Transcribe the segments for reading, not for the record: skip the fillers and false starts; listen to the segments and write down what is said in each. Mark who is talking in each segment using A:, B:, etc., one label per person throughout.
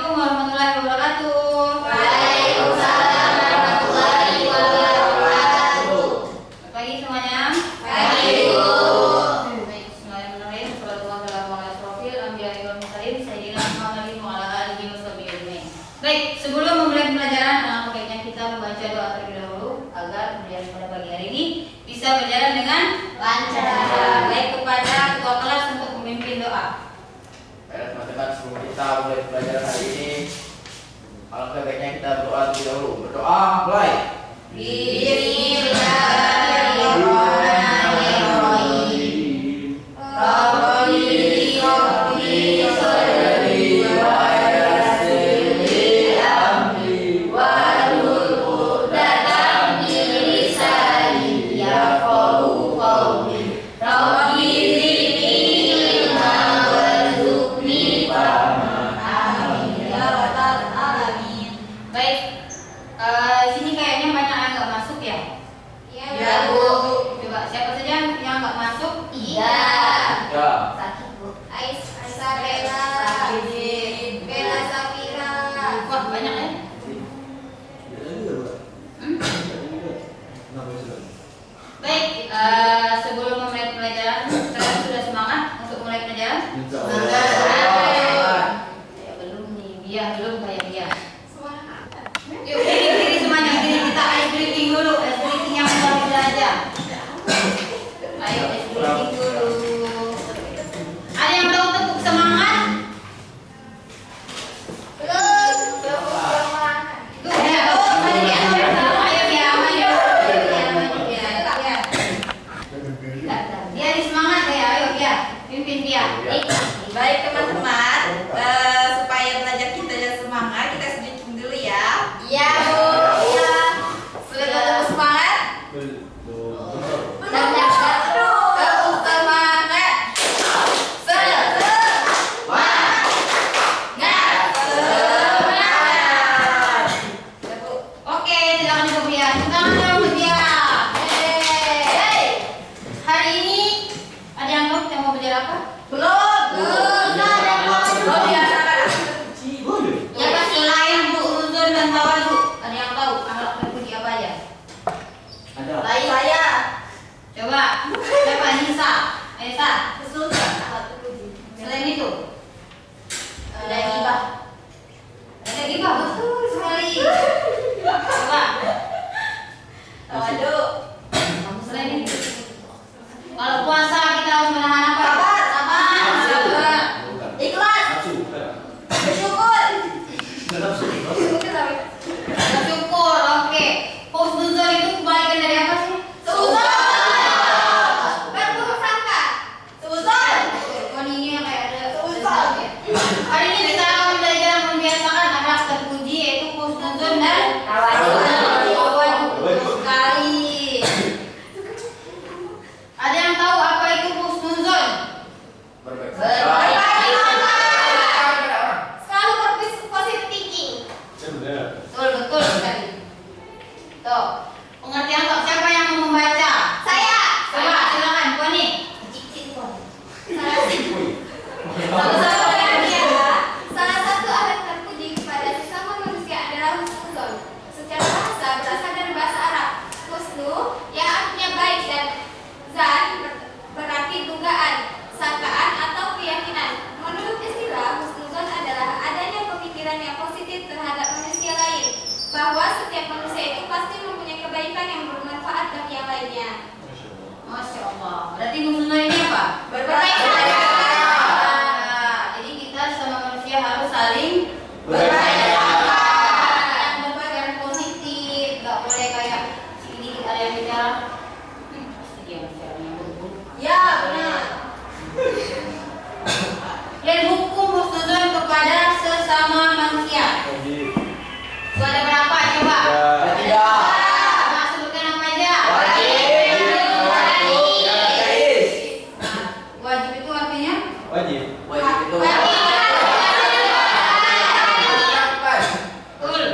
A: Assalamualaikum warahmatullahi wabarakatuh.
B: Waalaikumsalam warahmatullahi wabarakatuh.
A: Selamat pagi semuanya.
B: Pagi, Bu.
A: Baik, bismillahirrahmanirrahim. Wassallallahu ala asrofil anbiya'i wal mursalin sayyidina Muhammadin wa ala alihi washabihi ajmain. Baik, sebelum memulai pelajaran, alangkah baiknya kita membaca doa terlebih dahulu agar pembelajaran pada pagi hari ini bisa berjalan dengan lancar. Baik, kepada ketua kelas untuk memimpin doa.
C: Baik teman-teman, sebelum kita mulai pelajaran hari ini, alangkah baiknya kita berdoa terlebih dahulu. Berdoa, mulai.
B: Bismillahirrahmanirrahim. Rabbi sholli wa yassir amri wahlul 'uqdatam min lisani yafqahu qawli. Rabbi zidni ilma warzuqni fahma. Amin ya rabbal alamin.
A: Baik, sini kayaknya banyak yang nggak masuk ya.
B: Ya, Bu.
A: Coba siapa saja yang nggak masuk?
B: Iya.
C: Ya.
B: Sakit, Bu. Aisyah Bella. Bella Safira.
A: Wah, banyak ya. Baik, sebelum memulai pelajaran, kalian sudah semangat untuk mulai pelajaran? Ya belum nih, dia belum kayak dia. Yuk, diri semuanya, diri kita ice breathing dulu, ice breathing yang luar biasa. Ayo ice breathing dulu. Ada yang tahu tepuk semangat? Tuh, ya, maju dia, ayo dia, maju. Dia di semangat ya, ayo dia, pimpin dia.
D: Baik teman-teman, supaya belajar kita jadi semangat, kita sedikit dulu ya.
B: Iya, Bu. Iya.
D: Sudah ketemu semangat?
B: Banyak satu.
D: Tetap semangat. Semangat. Ya, Bu.
A: Oke, silakan duduk dia. Tangan dulu dia. Hey. Hari ini ada yang tahu kita mau belajar apa?
D: Belum.
A: Oh, biasakan.
C: Boleh.
A: Ya pasti lain bu, uzur dan tawadu. Ada yang tahu akhlak terpuji apa aja?
C: Ada.
A: Lain.
D: Saya.
A: Coba. Siapa? Nisa. Nisa.
D: Kesulitan akhlak terpuji.
A: Selain itu, ada gibah. Ada gibah betul sekali. Coba.
D: Waduh.
A: Selain itu, kalau puasa kita harus menahan apa?
D: Sabar.
A: Sabar.
C: Bukan.
D: Ikhlas.
C: Nafsu. Bukan.
D: Bersyukur.
C: Nafsu.
A: Bersyukur. Oke. Husnuzon itu kebalikan dari apa sih?
B: Berburuk sangka.
D: Suzon.
A: Koninya kayak ada
D: Suzon.
A: Hari ini kita akan belajar membiasakan akhlak terpuji yaitu husnuzon dan
D: Tawadu.
A: Betul sekali. Ada yang tahu apa itu husnuzon?
C: Berbaik.
B: Selalu berpositif thinking.
A: Betul sekali. Tuh, pengertian kok siapa yang mau membaca?
B: Saya.
A: Coba silakan Koni.
B: Salah satu akhlak terpuji kepada sesama manusia adalah husnuzon. Secara bahasa berasal dari bahasa Arab. Husnu yang artinya baik dan zan berarti dugaan, sangkaan atau keyakinan. Menurut istilah, husnuzon adalah adanya pemikiran yang positif terhadap manusia lain, bahwa setiap manusia itu pasti mempunyai kebaikan yang bermanfaat bagi yang lainnya.
A: Masya Allah. Berarti husnuzon ini apa?
D: Berbaik.
A: Jadi kita sama manusia harus saling
C: Berbaik.
A: yang berpikiran positif, nggak boleh kayak sini ada yang bicara. Pasti dia bicaranya buruk.
D: Ya, benar.
A: Dan hukum husnuzon kepada sesama manusia. Itu ada berapa coba?
C: Tiga.
A: Nah, sebutkan apa aja? Wajib itu artinya?
C: Wajib.
A: Betul.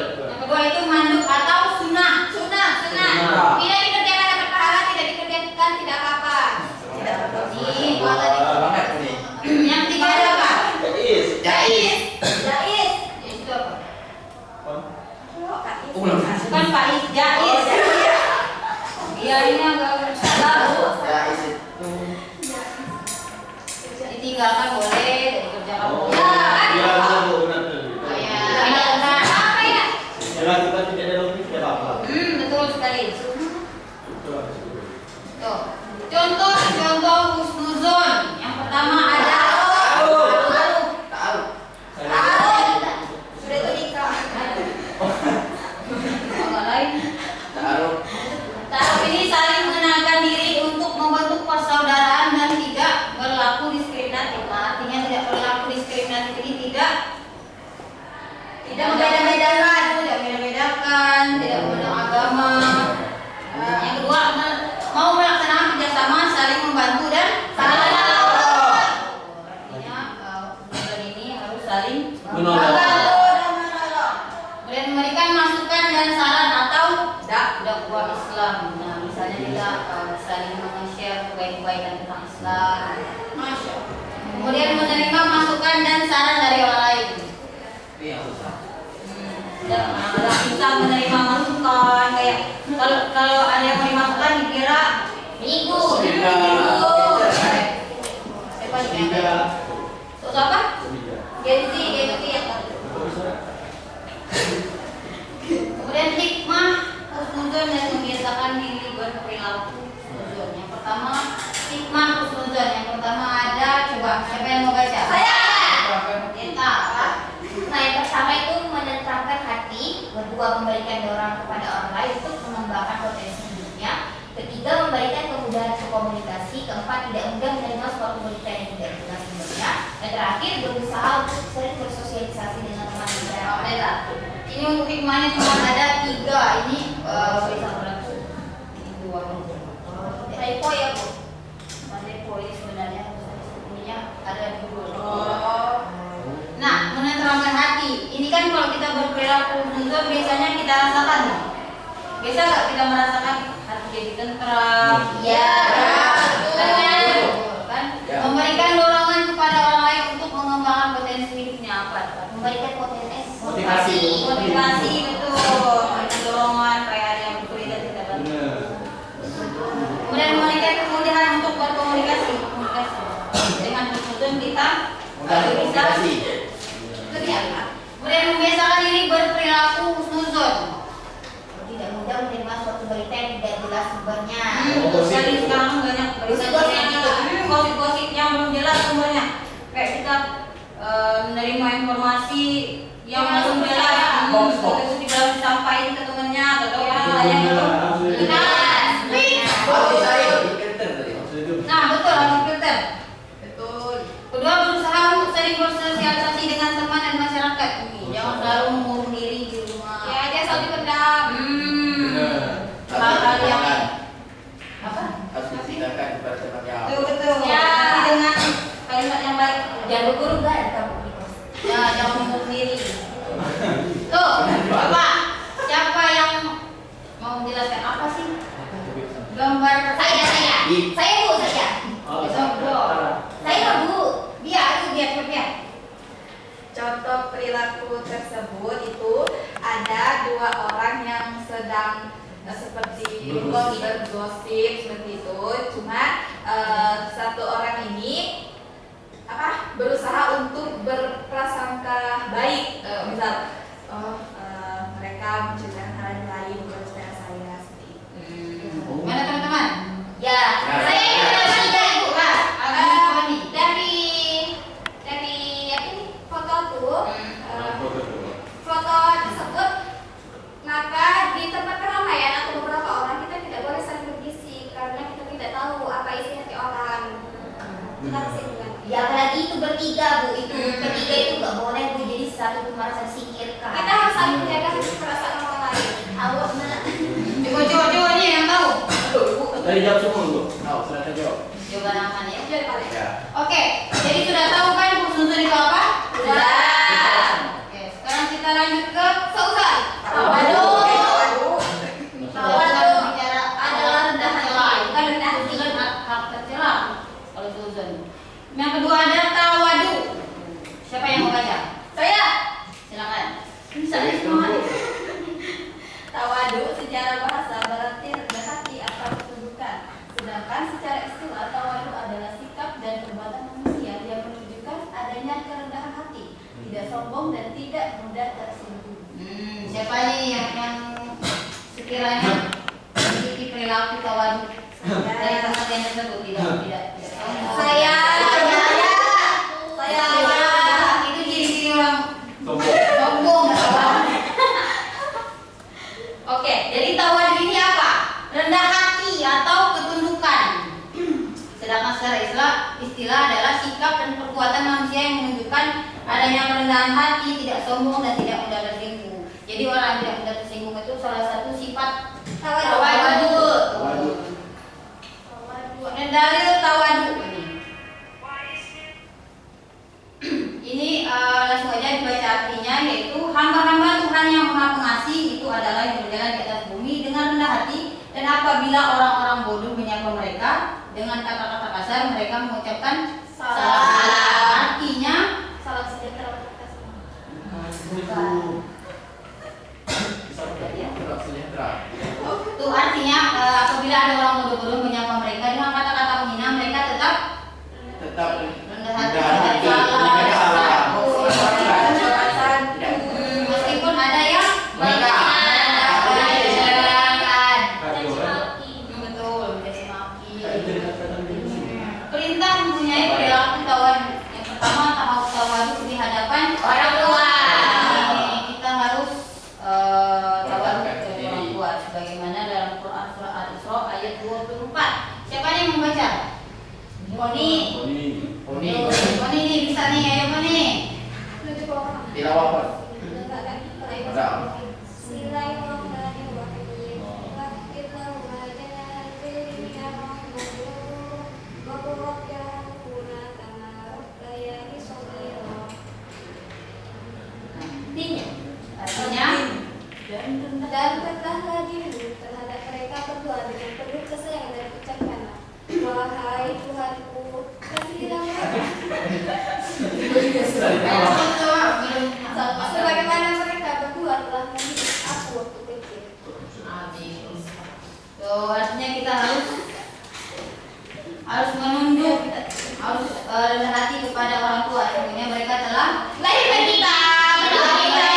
A: Yang kedua itu mandub atau sunnah.
D: Sunnah.
A: Tidak dikerjakan dapat pahala, tidak dikerjakan tidak apa-apa.
D: Tidak apa-apa.
A: Iya, ini agak salah.
C: Ya isi itu.
A: Ditinggalkan boleh, dikerjakan boleh.
E: Iya, benar Bu, benar.
A: Benar.
B: Apa ya?
E: Dilakukan tidak ada logik tidak apa-apa.
A: Betul sekali.
E: Itu harus dulu.
A: Tuh. Contoh husnuzon. Yang pertama ada
C: Tahu.
D: Sudah itu nikah.
A: agak lain.
C: Taruh.
A: Taruh ini saling mengenalkan diri untuk membentuk persaudaraan dan tidak berlaku diskriminatif. Nah, artinya tidak berlaku diskriminatif ini tidak membeda-bedakan, tidak memandang agama. Yang kedua, mau melaksanakan kerjasama, saling membantu dan saling menolong. Artinya hubungan ini harus saling
E: Menolong.
A: membantu dan menolong. Kemudian memberikan masukan dan saran atau dakwah Islam. Nah, misalnya kita saling meng-share kebaikan-kebaikan tentang Islam.
D: Masya.
A: Kemudian menerima masukan dan saran dari orang lain.
C: Ini yang susah.
A: Ada bisa menerima masukan kayak kalau ada yang mau dimasukkan dikira minggu. Siapa
E: Tiga.
A: Terus apa?
E: Tiga.
A: Genzi ya. Kemudian hikmah husnuzon dan membiasakan diri berperilaku husnuzon. Yang pertama hikmah husnuzon. Yang pertama ada, coba siapa yang mau baca?
B: Saya.
A: Kita.
B: Nah, yang pertama itu menenteramkan hati, kedua memberikan dorongan kepada orang lain untuk mengembangkan potensi hidupnya, ketiga memberikan kemudahan berkomunikasi, keempat tidak mudah menerima suatu berita yang tidak jelas sumbernya, dan terakhir berusaha untuk sering bersosialisasi dengan teman
A: Beda. Ini untuk hikmahnya cuma ada 3. Ini bisa berlaku. Ini 2.
B: Typo ya Bu?
A: Typo ini sebenarnya ininya ada 2.
D: Oh.
A: Nah, menenteramkan hati. Ini kan kalau kita berperilaku husnuzon biasanya kita rasakan. Biasa nggak kita merasakan hati jadi tentram?
B: Iya.
A: Betul, kan?
C: Ya.
A: Memberikan dorongan kepada orang lain untuk mengembangkan potensi hidupnya apa?
B: Memberikan potensi
C: Motivasi.
A: Motivasi betul. Memberikan dorongan kayak ada yang berkualitas kita bantu.
E: Benar.
A: Kemudian memberikan kemudahan untuk berkomunikasi. Dengan husnuzon kita
C: Mudah
A: bisa
C: komunikasi.
A: lebih apa? Kemudian membiasakan diri berperilaku husnuzon.
B: tidak mudah menerima suatu berita yang tidak jelas sumbernya.
A: Sekali sekarang banyak
B: Gosip-gosip gitu.
A: gosip-gosip yang belum jelas sumbernya. Kayak kita menerima informasi yang belum jelas, itu tidak disampaikan ke temannya atau orang lain.
C: Harus disaring, difilter tadi.
A: Nah betul, harus filter.
D: Betul.
A: Kedua, berusaha untuk sering bersosialisasi dengan teman dan masyarakat. Jangan selalu mengurung diri di rumah.
B: Ya, dia selalu dipendam.
A: Hal-hal yang
C: Apa? Harus diceritakan kepada temannya.
A: betul.
B: Ya.
A: Tapi dengan kalimat yang baik.
B: Jangan berguru gak ada kamu di kos.
A: Ya, jangan mengurung diri. Tuh, coba siapa yang mau menjelaskan apa sih gambar
B: Saya.
C: Ih.
B: Saya Bu, saya. Saya Bu.
A: Biar
D: Contoh perilaku tersebut itu ada 2 orang yang sedang seperti bergosip seperti itu. Cuma satu orang ini berusaha untuk berprasangka baik. Misal mereka menceritakan hal yang lain kepada saya seperti itu.
A: Mana teman-teman?
B: Ya, saya ini ada tiga Ibu. Dari apa ini? Foto tuh. Foto tersebut maka di tempat keramaian atau beberapa orang kita tidak boleh saling berbisik karena kita tidak tahu apa isi hati orang. Kita harus ingat. Ya apalagi itu bertiga Bu, itu bertiga itu nggak boleh Bu, jadi satu itu merasa disingkirkan. Kita harus saling menjaga perasaan orang lain. Awas mana?
A: Coba ini yang tahu.
E: Dari jawab semua Bu.
C: Tahu, silakan jawab.
A: Jawaban aman ya.
C: Ya.
A: Oke, jadi sudah tahu kan husnuzon itu apa?
B: Sudah.
A: Oke, sekarang kita lanjut ke
B: Seusai.
A: Tawaduk. Tawaduk bicara adalah rendah hati. Bukan rendah hati kan hak tercela. Kalau husnuzon. Yang kedua ada tawadu. Siapa yang mau baca?
B: Saya.
A: Silakan. Bisa
C: Jadi,
A: semua.
D: Tawadu secara bahasa berarti rendah hati atau
A: Dari tempat yang tersebut tidak.
D: Saya
A: Itu ciri-ciri orang
E: Sombong.
A: sombong.
D: Oke,
A: Jadi tawadu ini apa? Rendah hati atau ketundukan. Sedangkan secara istilah adalah sikap dan perbuatan manusia yang menunjukkan adanya kerendahan hati, tidak sombong dan tidak mudah tersinggung. Jadi orang yang tidak mudah tersinggung itu salah satu sifat tawadu.
E: Tawadu.
A: Dan dalil tawadu ini langsung aja dibaca artinya, yaitu hamba-hamba Tuhan yang Maha Pengasih itu adalah yang berjalan di atas bumi dengan rendah hati, dan apabila orang-orang bodoh menyapa mereka dengan kata-kata kasar, mereka mengucapkan salah. Artinya
B: Salam sejahtera untuk kita semua.
A: itu artinya apabila ada orang bodoh-bodoh menyapa mereka dengan kata-kata menghina, mereka tetap rendah hati, tidak salah. Meskipun ada yang merendahkan. Betul, mencaci maki. Perintah mempunyai perilaku tawadu. Yang pertama, tawadu di hadapan orang tua. Kita harus tawadu kepada orang tua, sebagaimana dalam Quran surah Al-Isra ayat 24. Siapa yang membaca? Poni. Poni nih bisa nih, ayo Poni.
C: Tilawah.
A: Artinya
B: Dan rendahlah dirimu terhadap mereka berdua dengan penuh kesayangan dan kecantikan. Wahai Tuhanku, kasihilah mereka sebagaimana mereka berdua telah mendidik aku waktu kecil.
A: artinya kita harus menunduk, harus rendah hati kepada orang tua. Sebenarnya mereka telah
B: Lahirkan kita, mendidik kita.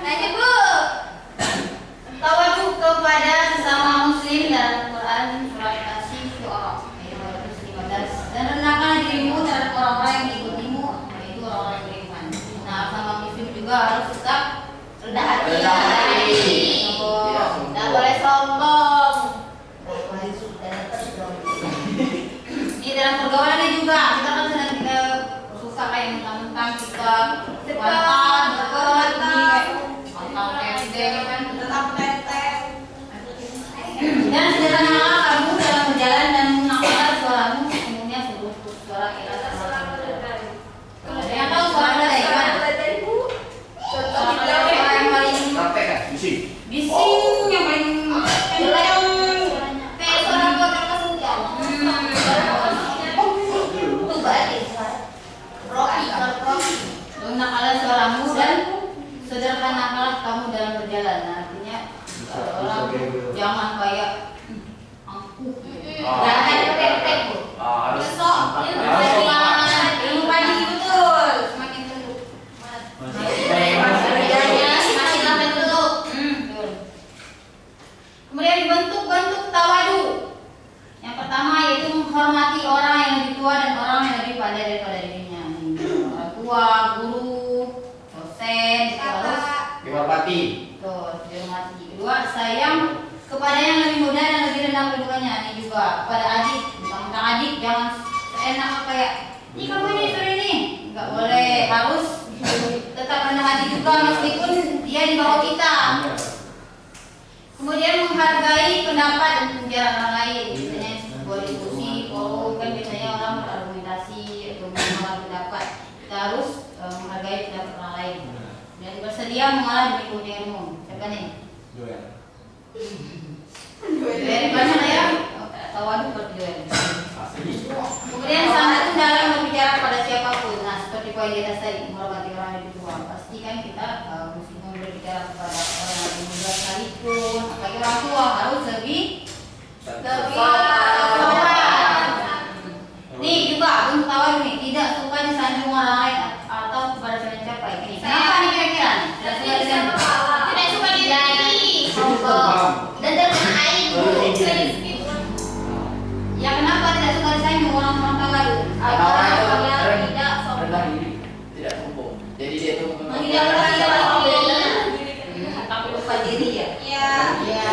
A: Lanjut Bu. Tawadu kepada sesama muslim dalam Quran surat Asy-Syu'ara ayat 215. Dan rendahkanlah dirimu terhadap orang-orang yang mengikutimu, yaitu orang-orang yang beriman. Nah, sama muslim juga harus tetap rendah hati.
C: Rendah hati.
A: Tidak boleh sombong. Ini dalam pergaulannya juga kita kan sedang kita suka kayak mentang-mentang kita wantan, dekat, wantan tenteng kan
D: tetap teteh.
A: dan sederhanalah kamu dalam berjalan dan mengenalkan suaramu umumnya seluruh suara iras yang tahu suara dari mana? Suara yang paling
C: Praktek kan? Bising.
A: bising, yang paling kencang.
B: Kayak suara gua terkesukaan.
A: Itu berarti Rocky. Gunakanlah suaramu dan sederhanakanlah kamu dalam berjalan. Nah, artinya orang jangan kayak angkuh. Jangan tek-tek.
C: Harus.
A: Besok ilmu pagi betul. Semakin tunduk. Semakin lama tunduk. Betul. Kemudian bentuk-bentuk tawadu. Yang pertama yaitu menghormati orang yang lebih tua dan orang yang lebih pandai daripada dirinya. Orang tua, guru, dosen, harus
C: Dihormati.
A: dihormati. Kedua, sayang kepada yang lebih muda dan lebih rendah kedudukannya. Ini juga kepada adik, tentang adik jangan seenak kayak ini kamu ini sore ini, nggak boleh, harus tetap rendah hati juga meskipun dia di bawah kita. Kemudian menghargai pendapat dan penjara orang lain, misalnya sebuah diskusi, forum kan biasanya orang berargumentasi atau mengeluarkan pendapat. Kita harus menghargai pendapat orang lain dan bersedia mengalah demi kepentingan umum. Siapa nih? Dari mana ya? Tawadu berjuang. Kemudian salah satu dalam berbicara pada siapapun. Nah, seperti poin di atas tadi, menghormati orang yang lebih tua. Pastikan kita meskipun berbicara kepada orang yang lebih muda sekalipun, apalagi orang tua harus lebih sopan. Nih juga bentuk tawadu nih, tidak suka disanjung orang lain atau kepada saya mencapai. Ini kenapa nih kira-kira? Tidak suka disanjung.
B: Tidak suka dilihat.
E: Paham.
B: Dan terkena air.
A: Ya kenapa tidak suka disanjung orang-orang tawadu? Agar yang tidak sombong.
C: rendah diri, tidak sombong. Jadi dia tuh
A: Menghilangkan
D: Tapi lupa diri ya.
B: Iya.
A: Ya.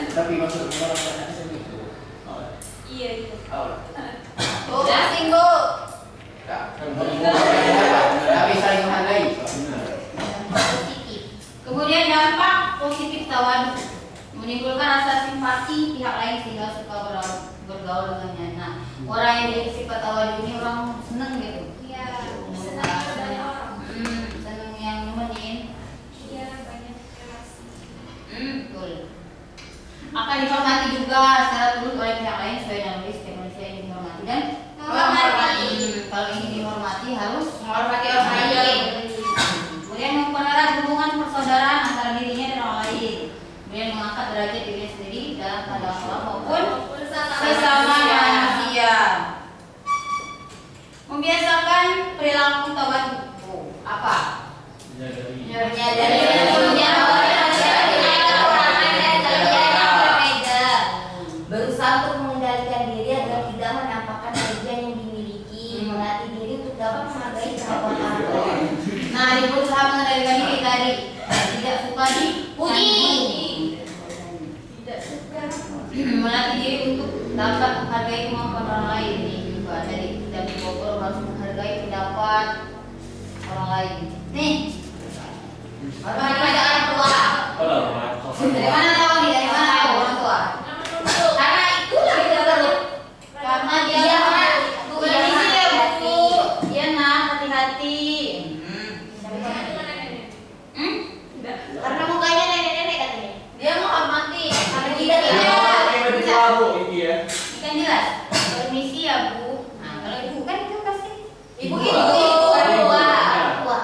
C: tapi maksudnya orang banyak itu.
B: Iya itu.
C: Oh,
B: Bu, asing bu.
C: enggak. Tapi saling menghargai.
A: Positif. Kemudian dampak positif tawadu menimbulkan rasa simpati pihak lain sehingga suka bergaul dengannya. Nah, orang yang memiliki sifat tawadu ini orang seneng gitu.
B: Iya. Senang banyak orang.
A: Seneng yang nemenin.
B: Iya banyak relasi.
A: Betul. Akan dihormati juga secara tulus oleh pihak lain sesuai dengan setiap manusia yang dihormati dan
B: Menghormati.
A: Kalau ingin dihormati harus
D: Menghormati orang lain.
A: Kemudian mempererat hubungan persaudaraan antara dirinya dan orang lain. Kemudian mengangkat derajat dirinya sendiri dalam tanda Allah maupun
D: Sesama manusia.
A: membiasakan perilaku tawadu. Apa?
E: Menyadari.
F: Berusaha untuk mengendalikan diri agar tidak menampakkan kelebihan yang dimiliki, melatih diri untuk dapat menghargai kemampuan orang lain.
A: Nah, di berusaha mengendalikan diri tadi tidak suka dipuji.
B: Tidak suka.
A: Melatih diri untuk dapat menghargai kemampuan orang lain ini juga. Jadi tidak dibobol harus menghargai pendapat orang lain. Nih, hormati orang tua. Dari mana tahu nih? Dari mana tahu orang tua?
B: Karena itulah kita perlu.
A: Karena dia
B: Iya,
A: Bu, ini sih ya Bu. Iya nak, hati-hati.
B: Karena mukanya nenek-nenek katanya.
A: Dia menghormati. Karena
B: Iya,
A: dia
B: iya.
A: Ikan jelas. Permisi ya Bu. Nah, kalau ibu kan itu pasti. Ibu
B: Ibu.
A: itu orang tua.
B: Tua.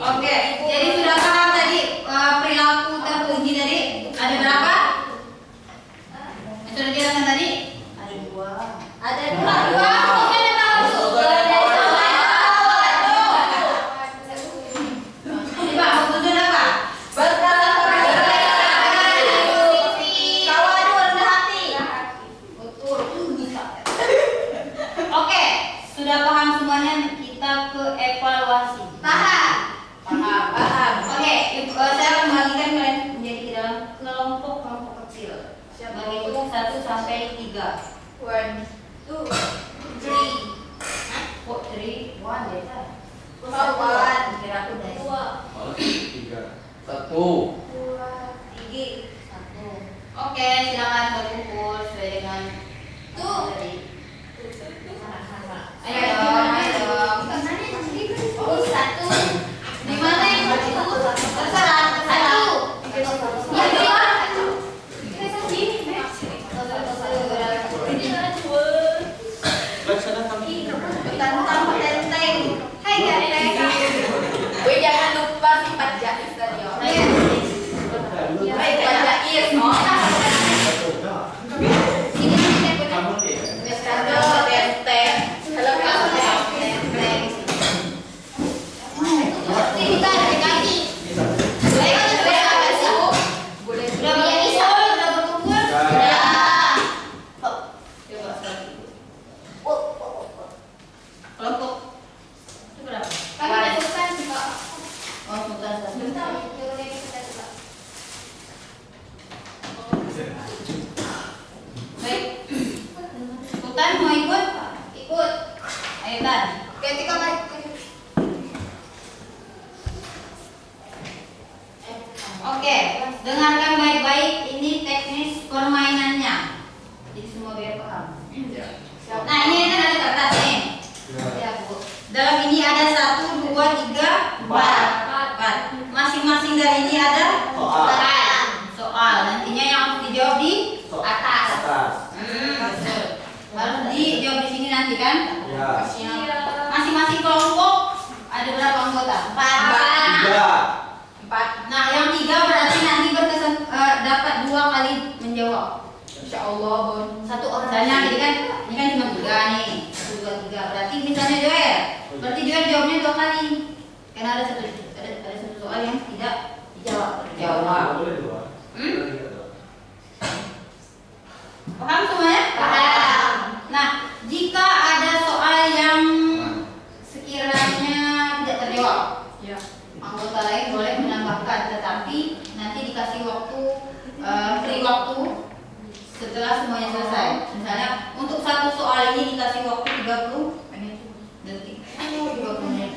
A: Oke, jadi sudah paham tadi perilaku terpuji tadi ada berapa? Sudah dijelaskan tadi? Ada dua.
B: Ada dua. Mungkin ada tahu.
A: Coba maksudnya apa?
B: Tawadu rendah hati.
A: Betul. Bisa. Oke, sudah paham semuanya. Kita ke evaluasi.
B: Paham.
A: Paham. Oke, saya akan membagikan kalian menjadi ke dalam kelompok kecil. Menghitung 1 sampai 3.
B: 1, 2, 3.
A: Kok 3, 1 desa?
B: One.
A: Kira aku dari
B: 2,
C: 1.
B: 3.
A: 1. Oke, silakan berkumpul sesuai dengan
B: Tuh.
A: tadi. Ayo dong, ayo dong.
B: Oh, 1.
A: Di mana yang satu? Terserah.
B: Ya, dua.
A: Tentang tenteng.
B: Hai ganteng. Gue jangan lupa sifat jais tadi.
A: Ayo.
B: Hai jais.
C: Kamu sih.
B: Aduh, ganteng. Halo, ganteng. Kita ada kaki. Ayo, kita ada suku.
A: Sudah berkumpul, sudah berkumpul.
B: Ya.
A: Coba sekali. Kelompok itu berapa?
B: Kami ada sultan juga.
A: Oh, sultan satu.
B: Bentar, jangan lagi kita coba.
A: Baik. Sultan mau ikut?
B: Ikut.
A: Ayo Tan.
B: Ganti kamar.
A: Oke, dengarkan baik-baik ini teknis permainannya. Jadi semua biar paham. Nah ini kan ada kertas nih. Ya Bu. Dalam ini ada 1, 2, 3, 4. Masing-masing dari ini ada soal. Nantinya yang harus dijawab di atas. Betul. Harus dijawab di sini nanti kan? Masing-masing kelompok ada berapa anggota? 4. 4. Nah, yang 3 berarti nanti dapat 2 kali menjawab.
B: Insya Allah, Bon.
A: Satu orang. Misalnya ini kan cuma 3 nih. 1, 2, 3. Berarti misalnya Joel, berarti Joel jawabnya 2 kali. Karena ada satu soal yang tidak dijawab. Paham semuanya?
B: Paham.
A: Nah, jika ada soal yang sekiranya tidak terjawab,
D: Ya.
A: anggota lain boleh menambahkan, tetapi nanti dikasih waktu, free waktu setelah semuanya selesai. Misalnya untuk satu soal ini dikasih waktu 30 detik. 30 menit.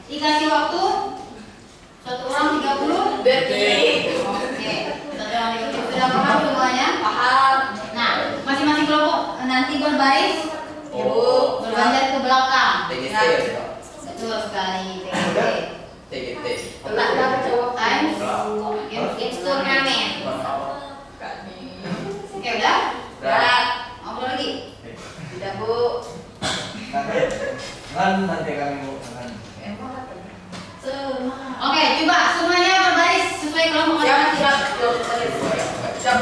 A: Dikasih waktu satu orang 30
D: Detik.
A: Oke, satu orang 30 detik. Sudah paham semuanya?
D: Paham.
A: Nah, masing-masing kelompok nanti berbaris,
D: Ya, Bu.
A: berlanjut ke belakang.
C: TGT
D: Ya.
C: ya, Pak.
A: Betul sekali. TGT.
C: TGT.
A: Belak dapat jawab times. It's turnamen. Oke, udah?
D: Ya.
A: Ngobrol lagi.
D: Tidak, Bu.
E: Kan nanti kami mau kan.
A: Oke, coba semuanya berbaris sesuai kelompok
D: Siap,
A: masing-masing.
D: siap.
A: Betul.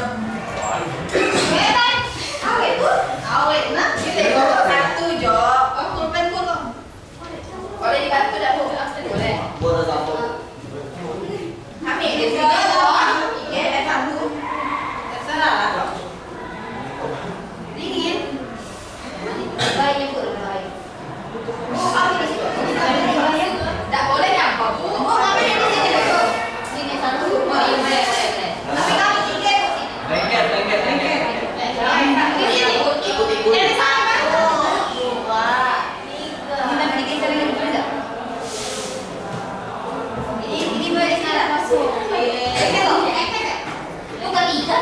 D: Awet tuh. Awet nah. Kita bawa satu, Jo. Oh, pulpen pun. Boleh dibantu dah, Bu? Boleh.
E: Boleh satu.
D: Kami di sini dong. Iya, satu. Terserah lah.
A: Dingin. Baiknya Bu, baik.
D: Oh, kami di sini. Tidak boleh nyampur, Bu.
A: Oh, kami di sini dulu. Sini satu. Oh, iya, boleh.
D: Tapi kamu tiga, Bu.
E: Lengket.
A: Ini, Bu.
C: Ikut-ikut.
A: Dari sana.
D: Dua.
A: Kita bikin sering lebih tidak? Ini boleh sekarang. Bukan tiga.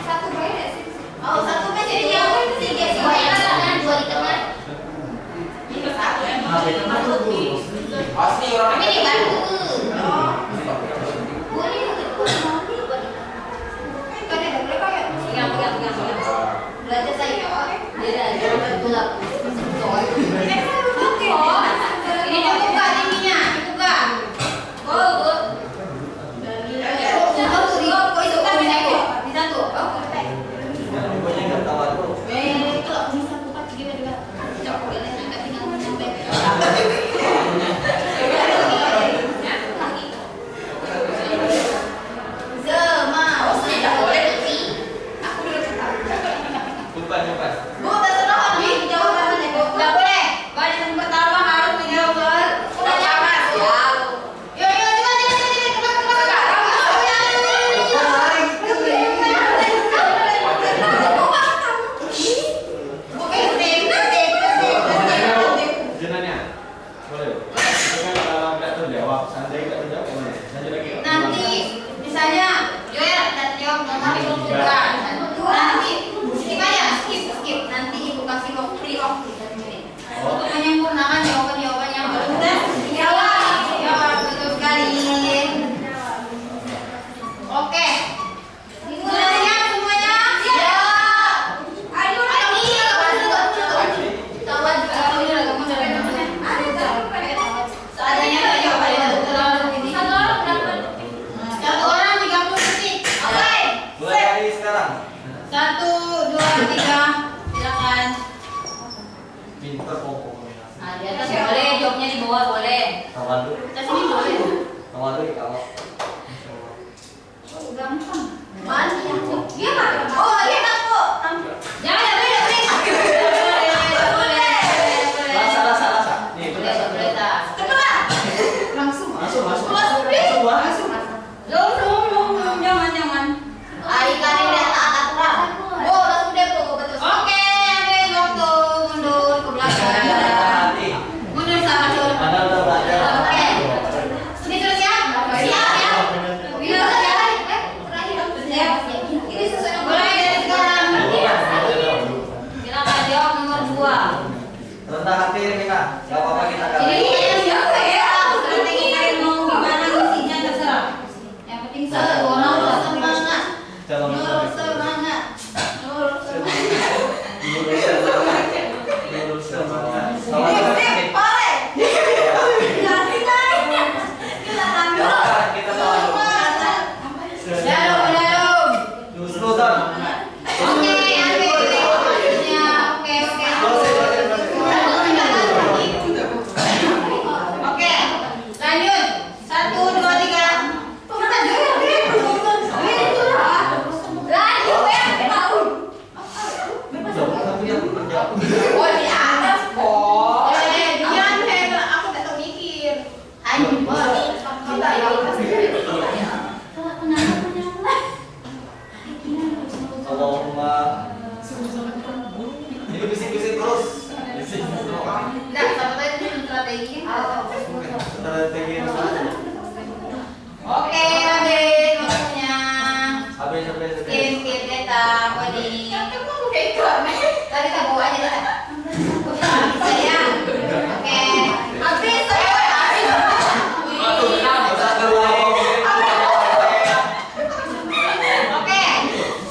B: Satu beda sih.
A: Oh, satu kan jadi yang tiga. Dua yang kanan, dua di tengah.
D: Ini satu emang.
E: Nah, itu kan dulu.
C: Pasti orang
A: Ini dibantu.
D: Oh.
A: Boleh belajar saya. Dia gelap. Ini dibuka ininya, dibuka. Oh, nanti misalnya Joel dan jawab tapi belum buka. Nanti skip aja, skip. Nanti ibu kasih waktu free waktu 3 menit untuk menyempurnakan jawaban yang belum jawab. Betul sekali. Oke. Sudah siap semuanya? Siap. Ayo lagi. Kawan juga kamu seadanya saja terlalu ini. Satu orang 30 detik. Oke.
E: Mulai dari sekarang.
A: 1, 2, 3. Silakan.
E: Pinter pokoknya.
A: Nah, di atas boleh, jawabnya di bawah boleh.
E: Kawan dulu.
A: Kita sini boleh.
E: Kawan dulu kalau.
A: Oh, gampang.
B: Mana?
A: Iya, Pak. Oh, iya, Pak. Jangan, boleh.
E: Rasa. Nih,
A: Boleh, tak.
D: Langsung.
E: Masuk.
A: Belum, jangan.
F: Hari kali udah tak aturan.
A: Oh, langsung deh, Bu. Betul. Oke, ambil waktu mundur ke belakang.
E: Hati.
A: Mundur sama dulu.
E: Anda udah belajar.
A: Oke. Ini sudah siap? Siap ya? Bila sudah siap? Siap.
B: Ini sesuai
A: Mulai dari sekarang. Silakan jawab nomor 2.
E: Rendah hati kita. Gak apa-apa kita
A: Ini
E: kalah.
A: siapa ya? Strategi kalian mau gimana misinya terserah. Yang penting satu orang udah semangat.
E: Jangan
A: Nur semangat. Dalam. Oke, ambil. Oke. Enggak, sabotage itu strategi.
E: Strategi yang salah.
A: Oke, lanjut waktunya.
E: Habis.
A: Skip data, Wadi. Tadi kita bawa aja data. Sayang. Oke. Habis. Oke.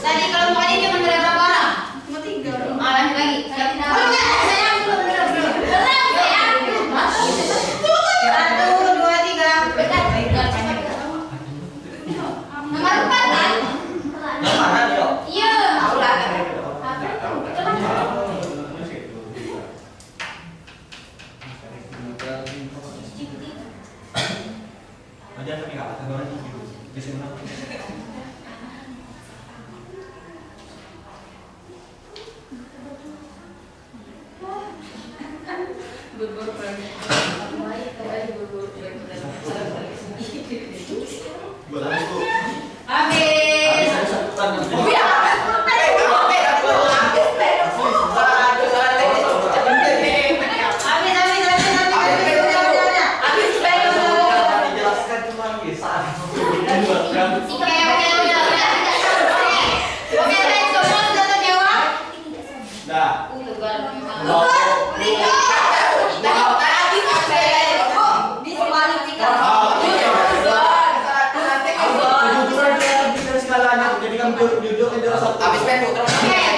A: Tadi kalau mau ini cuma berapa orang?
D: Cuma 3.
A: Lanjut lagi. Oh, enggak, sayang belum. Satu, dua, tiga. Nomor 4 kan?
E: Yang mana nih?
A: Iya.
D: Tahu lah.
E: Aja tapi nggak ada orang di sini.
D: Buru-buru lagi. Buru-buru.
E: Buat habis tuh.
A: Habis.
E: Dijelaskan cuma kisah.
A: Oke, baik, semua sudah terjawab?
E: Dah.
C: Habis pen putra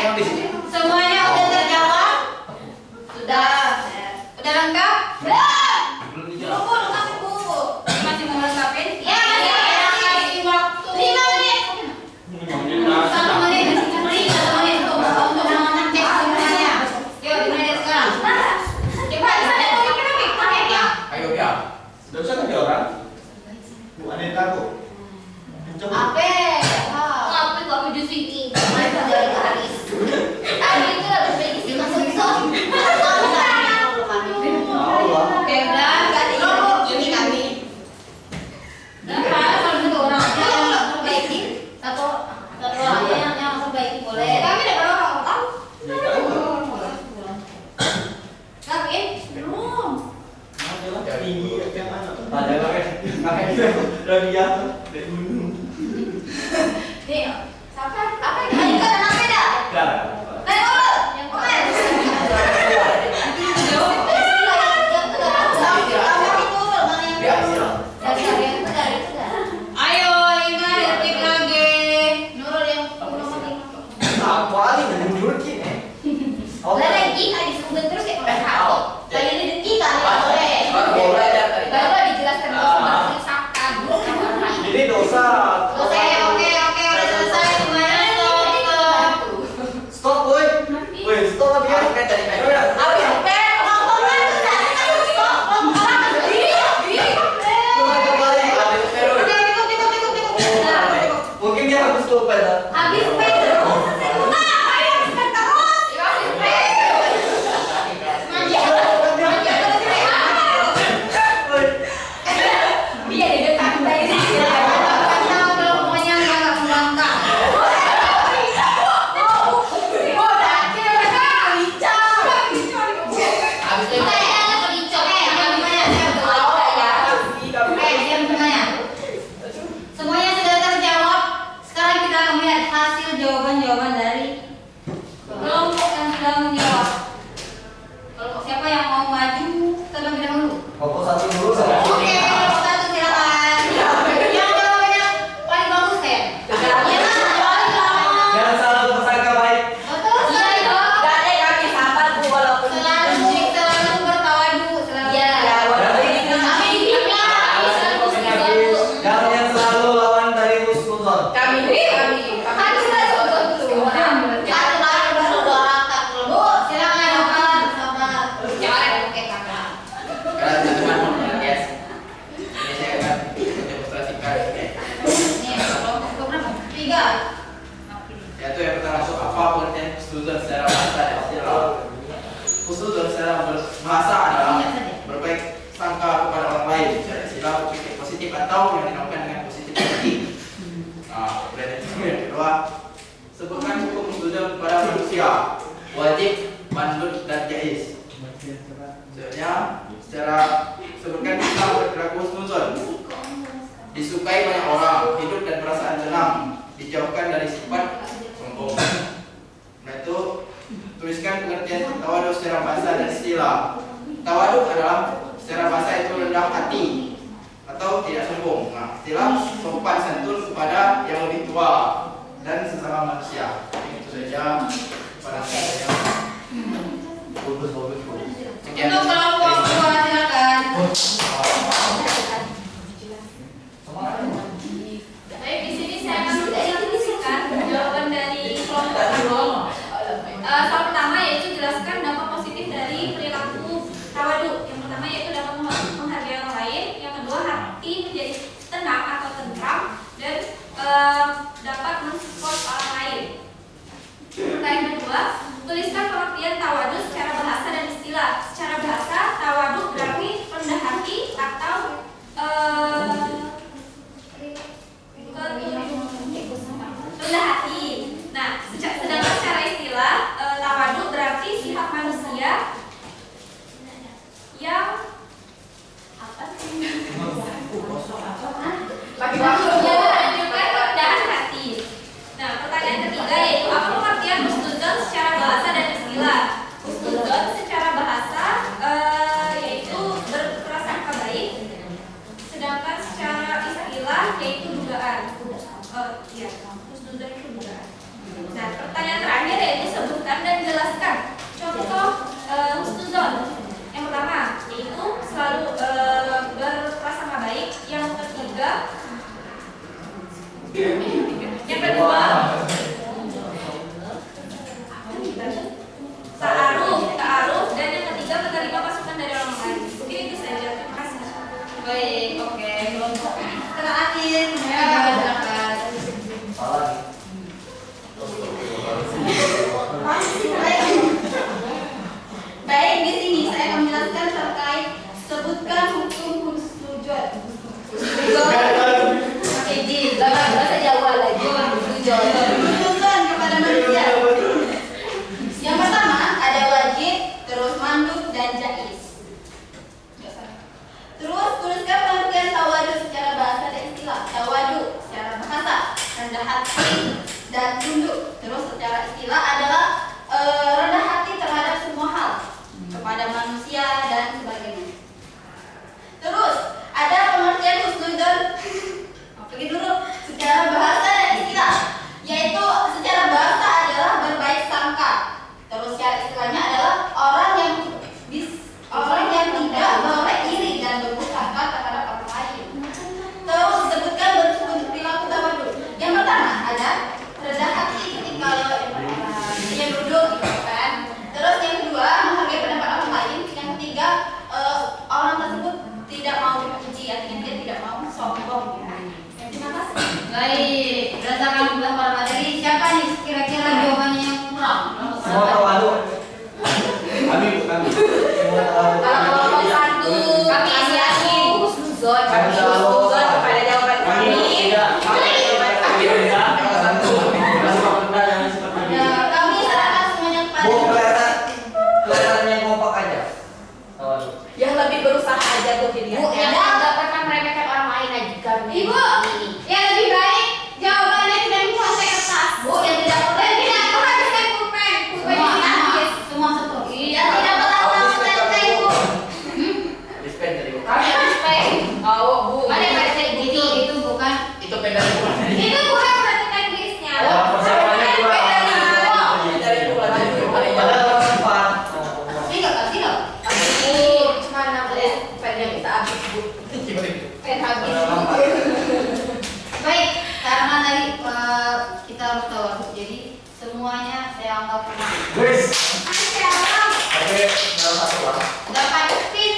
C: yang di sini.
A: Semuanya udah terjawab? Sudah. Udah lengkap?
C: Belum dijawab.
A: Masih mau lengkapin?
B: Ya,
A: Kasih waktu 5 menit. 1 menit. 1 menit untuk mengecek semuanya. Yuk, dimulai dari sekarang. Coba ada komik ya.
C: Ayo dia.
E: Sudah usah kerja orang. Bu Anita bu. Coba.
A: Ape.
B: Apa kok aku justru ini? Masa dari Aris. Tadi itu harus prediksi masuk zon.
E: Allah.
A: Oke, udah.
D: Ini kami.
A: Udah, kalau satu orang yang perbaiki, satu orang yang perbaiki boleh.
B: Kami ada berapa orang tahu?
E: Ya tahu.
B: Kami
A: Belum.
E: Tinggi yang mana? Ada kakek dari jatuh dari gunung.
A: Nih,
B: apa ini? Kan apa dah?
E: Dah.
B: Naik dulu. Yang komen.
A: ayo ingat detik lagi. Nurul yang nomor 5.
E: Apa lagi dari mulut ini?
B: Lagi kan disebut terus kayak orang tahu. Tadi ini detik kan ya boleh.
C: Baru mulai dari tadi.
B: Baru dijelaskan terus sakta
E: Jadi dosa.
A: Oke, udah selesai semuanya.
E: Stop, boy. Woi, stop lagi ya.
C: Habis pen tadi pen. Habis pen dulu.
E: Mungkin dia habis lupa ya.
B: Habis pedro. Dia ada santai ini.
A: Kalau pokoknya nggak membangkang.
C: Habis pen.
A: Diam semuanya. Semuanya sudah terjawab. Sekarang kita akan melihat hasil jawaban-jawaban dari kelompok yang sudah menjawab. Kelompok siapa yang mau maju terlebih dahulu?
E: Pokok satu dulu sama.
A: Oke, kelompok 1 silakan. Yang jawabannya paling bagus kan? Iya, paling lama.
E: Jangan selalu bersangka baik.
A: Betul sekali dong.
D: Kami sabar bu walaupun
A: Selalu bertawadu, selalu.
D: Iya, walaupun
A: Kami
E: Jangan yang selalu lawan dari musuh.
D: kami.
B: Kan sudah sebut tuh.
A: Satu kali bersaudara tak Bu, silakan sabar. Jangan oke kakak.
C: Karena teman-teman guys. Ini saya akan demonstrasikan.
A: Nih, kelompok keberapa? 3.
C: Yaitu yang pertama masuk apa pengertian husnuzon secara bahasa dan istilah. Husnuzon secara bahasa adalah berbaik sangka kepada orang lain secara istilah berpikir positif atau yang dinamakan dengan positif thinking. Nah, kemudian yang kedua, sebutkan hukum husnuzon pada manusia, wajib, mandul, dan jaiz. Sebenarnya secara sebutkan kita berperilaku husnuzon. Disukai banyak orang, hidup dan perasaan tenang, dijauhkan dari sifat sombong. Nah itu tuliskan pengertian tawaduk secara bahasa dan istilah. Tawaduk adalah secara bahasa itu rendah hati atau tidak sombong. Nah, istilah sopan santun kepada yang lebih tua dan sesama manusia. Itu saja pada saya. Sekian.
A: Untuk kelompok dua silakan.
B: Baik, di sini saya akan menjelaskan jawaban dari kelompok kami. Soal pertama yaitu jelaskan dampak positif dari perilaku tawaduk. Yang pertama yaitu dapat menghargai orang lain. Yang kedua, hati menjadi tenang atau tentram dan dapat mensupport orang lain. Pertanyaan kedua, tuliskan pengertian tawaduk secara bahasa dan istilah. Secara bahasa, tawaduk berarti rendah hati atau rendah hati. Nah, sedangkan secara istilah tawaduk berarti sifat manusia yang apa sih?
D: Bagi waktu.
B: Yang menunjukkan kerendahan hati. Nah, pertanyaan ketiga yaitu apa pengertian husnuzon secara bahasa dan istilah? Husnuzon secara bahasa yaitu berprasangka baik, sedangkan secara istilah yaitu dugaan. Iya, husnuzon itu dugaan. Nah, pertanyaan terakhir yaitu sebutkan dan jelaskan contoh husnuzon. Yang pertama yaitu selalu berprasangka baik. Yang ketiga, yang kedua ta'aruf, dan yang ketiga menerima masukan dari orang lain. Mungkin itu saja. Terima kasih.
A: Baik, oke. Kelompok
D: Terakhir,
A: ya, silakan.
D: baik, di sini saya akan menjelaskan terkait sebutkan hukum husnuzon.
F: Bahasa Jawa lagi.
D: Husnuzon kepada manusia. Yang pertama ada wajib, terus mandub dan jaiz. Terus tuliskan pengertian tawaduk secara bahasa dan istilah. Tawaduk secara bahasa rendah hati dan tunduk. Terus secara istilah adalah rendah hati terhadap semua hal, kepada manusia dan sebagainya. Terus ada pengertian husnuzon. Pergi dulu secara bahasa dan istilah, yaitu secara bahasa adalah berbaik sangka. Terus secara istilahnya adalah orang yang tidak boleh iri dan berburuk sangka terhadap orang lain. Terus sebutkan bentuk perilaku tawaduk. Yang pertama ada rendah hati ketika yang duduk gitu kan. Terus yang kedua menghargai pendapat orang lain. Yang ketiga orang tersebut tidak mau dipuji, artinya dia tidak mau sombong. Terima kasih.
A: Baik, berdasarkan tugas para materi, siapa nih kira-kira jawabannya yang kurang?
E: Semua tawaduk. Kami.
D: Kalau satu
A: Kami
D: asiasi husnuzon.
E: Kami selalu
D: Kepada jawaban kami. Kami serahkan semuanya kepada
E: Kelihatan yang kompak aja. Tawaduk.
D: yang lebih berusaha aja tuh dilihat.
F: Bu, yang tidak pernah meremehkan orang lain aja kan.
B: Ibu, yang lebih baik jawabannya tidak dipakai kertas.
F: Bu, yang tidak
B: Dan tidak menghabiskan pulpen. Pulpen
A: Semua,
B: ini habis.
A: semua satu.
B: Yang tidak pernah melakukan ibu.
C: Dispen tadi.
A: Kami harus pay.
D: Oh, Bu.
A: Mana yang ada itu bukan.
C: Itu pen dari mana?
B: Itu bukan perhatikan Inggrisnya.
E: Persiapannya kurang. Padahal sempat.
A: Kasih loh.
D: Cuma 16 pen yang kita habis, Bu. Pen habis.
A: Baik, karena tadi kita harus tahu, jadi semuanya saya anggap menang.
E: Guys.
B: Sekarang
E: Oke, dalam satu lah.
A: Dapat pin.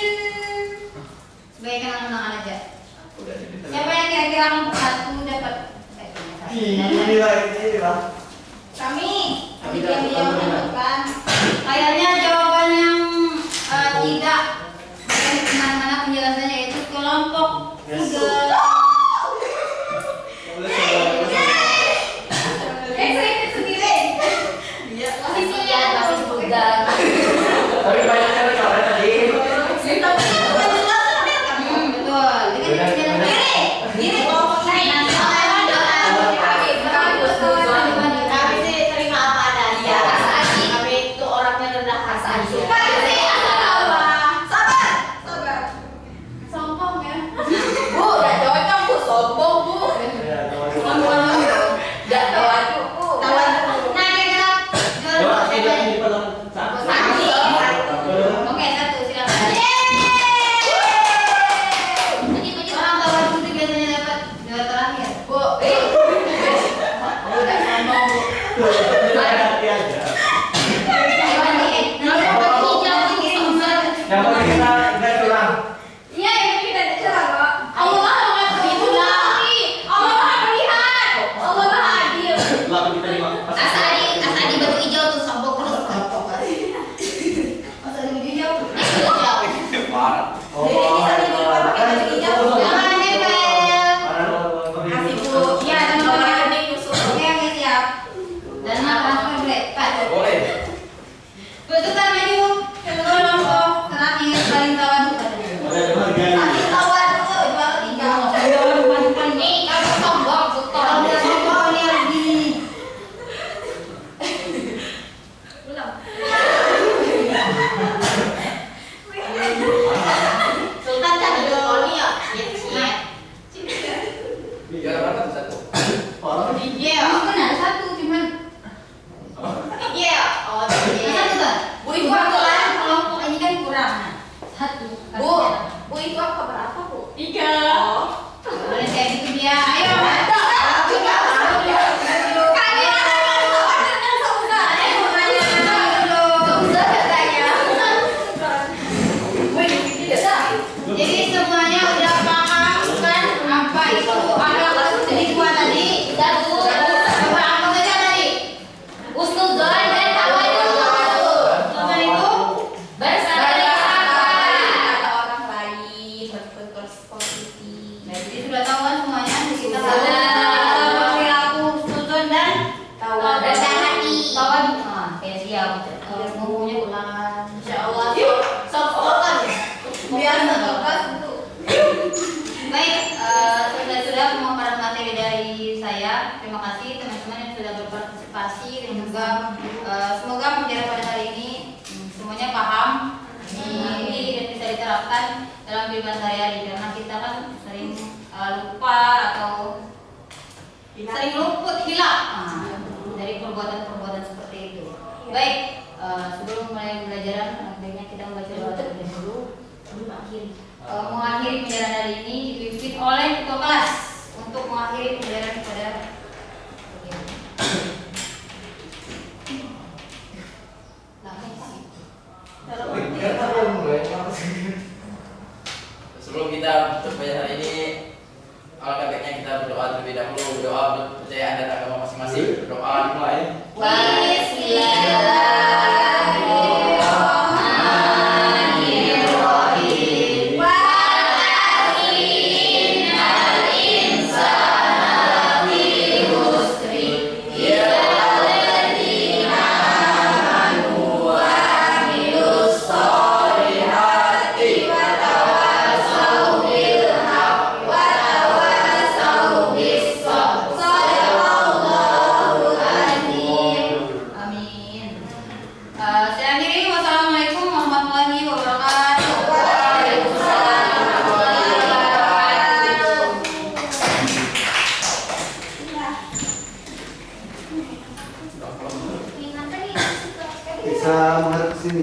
A: Sebagai kenang-kenangan aja. Siapa yang kira-kira nomor satu dapat?
E: Ini lah.
D: Kami
C: Kami
D: yang dia
C: dapat
D: menentukan.
A: Kayaknya jawaban yang tidak mana-mana penjelasannya yaitu kelompok kuda.
B: saya ikut sendiri.
D: Iya.
F: Kasihan masih juga.
E: Tapi banyak yang tadi. kita enggak curang.
B: Iya, yang kita tidak curang kok. Allah Maha mengetahui. Allah Maha melihat. Allah Maha adil.
E: Lalu kita lima.
F: Asadi batu hijau tuh sombong terus.
D: Asal di hijau.
C: Parah.
A: Jangan nempel.
D: Kasih Bu.
A: Iya, teman-teman.
D: Ini nyusul. Oke, oke, siap.
A: Dan transfer boleh. Pak.
C: Boleh.
A: Betul maju. Kelompok terakhir paling tawadu katanya.
D: Kasih tawar dulu, juara 3.
A: Nih, kamu sombong, betul. Kalau dia sombong ini harus di.
B: Ulang.
D: Sultan cari Tony ya.
A: Nah,
C: Juara berapa tuh satu?
A: iya, aku kan ada satu cuman.
D: Iya. Oh, iya.
A: Satu kan?
D: Bu, itu aku lah.
A: Kelompok ini kan kurang. Nah, satu.
D: Bu, Bu itu aku berapa, Bu?
B: 3.
D: Oh.
A: Boleh kayak gitu dia. Ayo. Jadi semuanya udah paham kan apa itu akal selingkuh tadi?
F: Satu.
A: Coba apa saja tadi?
F: Usnuzon dan tawadu.
A: Sultan itu
F: Bersaudara.
D: Kata orang lain berpositif.
A: nah, jadi sudah tahu kan semuanya kita
F: Sudah.
A: perilaku sultan dan
D: Tawar.
F: Rendah hati.
A: tawadu. Nah, kayak siap. Ngomongnya pelan.
D: Insyaallah. Yuk, sopan. Biar ngegas itu.
A: Baik, sudah pemaparan materi dari saya. Terima kasih teman-teman yang sudah berpartisipasi dan juga semoga pembelajaran pada hari ini semuanya paham ini dan bisa diterapkan dalam kehidupan sehari-hari karena kita kan sering lupa atau sering luput hilang dari perbuatan-perbuatan seperti itu. Baik, sebelum mulai pembelajaran baiknya kita membaca doa terlebih dahulu. Mengakhiri pembelajaran hari ini dipimpin oleh ketua kelas untuk mengakhiri pembelajaran pada
C: Sebelum kita tutup hari ini, alangkah baiknya kita berdoa terlebih dahulu. Berdoa kepercayaan dan agama masing-masing. Berdoa dimulai.
F: Bismillahirrahmanirrahim.
A: amin. Saya akhiri. Wassalamualaikum warahmatullahi wabarakatuh.
B: Ingat tadi.
G: Bisa menghadap ke sini.